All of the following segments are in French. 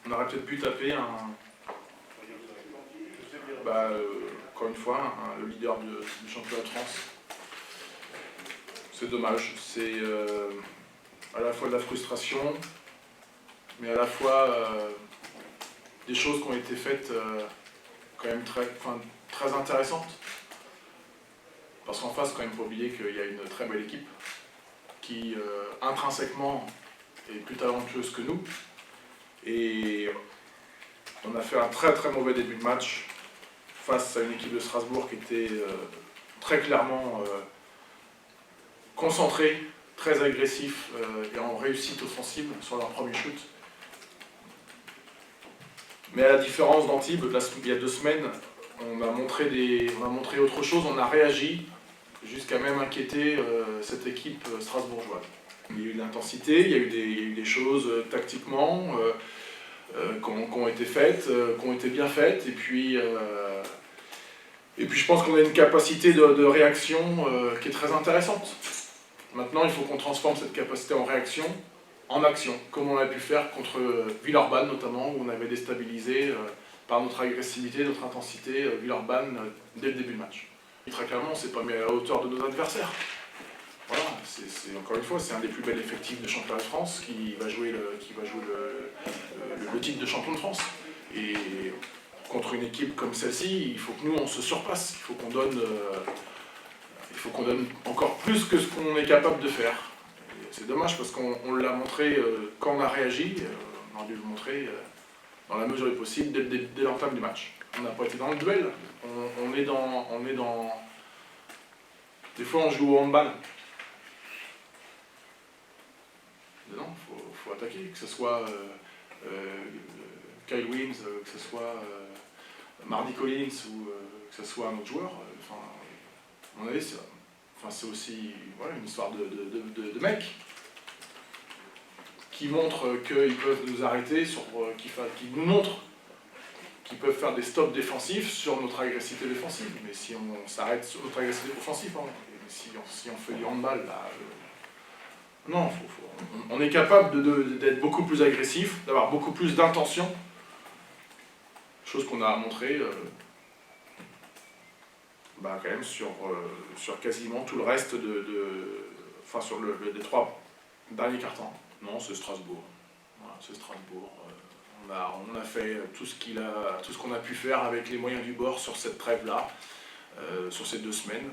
on aurait peut-être pu taper encore une fois, le leader du championnat de France. C'est dommage, c'est à la fois de la frustration, mais à la fois des choses qui ont été faites quand même très intéressantes. Parce qu'en face, quand même, il ne faut pas oublier qu'il y a une très belle équipe qui, intrinsèquement, est plus talentueuse que nous. Et on a fait un très très mauvais début de match face à une équipe de Strasbourg qui était très clairement concentrée, très agressif et en réussite offensive sur leur premier shoot. Mais à la différence d'Antibes, il y a 2 semaines, on a montré autre chose, on a réagi jusqu'à même inquiéter cette équipe strasbourgeoise. Il y a eu de l'intensité, il y a eu des choses tactiquement qui ont été faites, qui ont été bien faites, et puis je pense qu'on a une capacité de réaction qui est très intéressante. Maintenant, il faut qu'on transforme cette capacité en réaction en action, comme on a pu faire contre Villeurbanne notamment, où on avait déstabilisé par notre agressivité, notre intensité, Villeurbanne dès le début du match. Et très clairement, on ne s'est pas mis à la hauteur de nos adversaires. Voilà, encore une fois, c'est un des plus bels effectifs de championnat de France qui va jouer le titre de champion de France. Et contre une équipe comme celle-ci, il faut que nous, on se surpasse. Il faut qu'on donne encore plus que ce qu'on est capable de faire. C'est dommage parce qu'on l'a montré quand on a réagi, on aurait dû le montrer dans la mesure du possible dès l'entame du match. On n'a pas été dans le duel, on est dans... Des fois on joue au handball. Non, il faut attaquer, que ce soit Kyle Wims, que ce soit Mardy Collins ou que ce soit un autre joueur. À mon avis, c'est aussi une histoire de mecs qui montrent qu'ils peuvent nous arrêter, qui nous montrent qu'ils peuvent faire des stops défensifs sur notre agressivité défensive. Mais si on s'arrête sur notre agressivité offensive, si on fait du handball, là, non, on est capable d'être beaucoup plus agressif, d'avoir beaucoup plus d'intention, chose qu'on a montré quand même sur quasiment tout le reste sur les 3 derniers cartons. Non, c'est Strasbourg. Voilà, c'est Strasbourg. On a fait tout ce qu'on a pu faire avec les moyens du bord sur cette trêve-là, sur ces 2 semaines.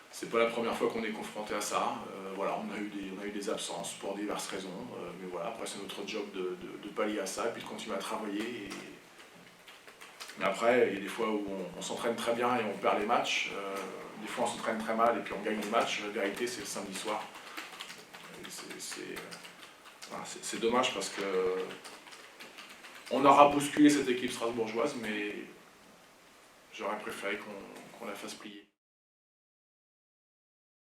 C'est pas la première fois qu'on est confronté à ça. Voilà, on a eu des absences pour diverses raisons. Mais voilà, après c'est notre job de pallier à ça et puis de continuer à travailler. Mais après, il y a des fois où on s'entraîne très bien et on perd les matchs. Des fois on s'entraîne très mal et puis on gagne les matchs. La vérité, c'est le samedi soir. C'est dommage parce que on aura bousculé cette équipe strasbourgeoise, mais j'aurais préféré qu'on la fasse plier.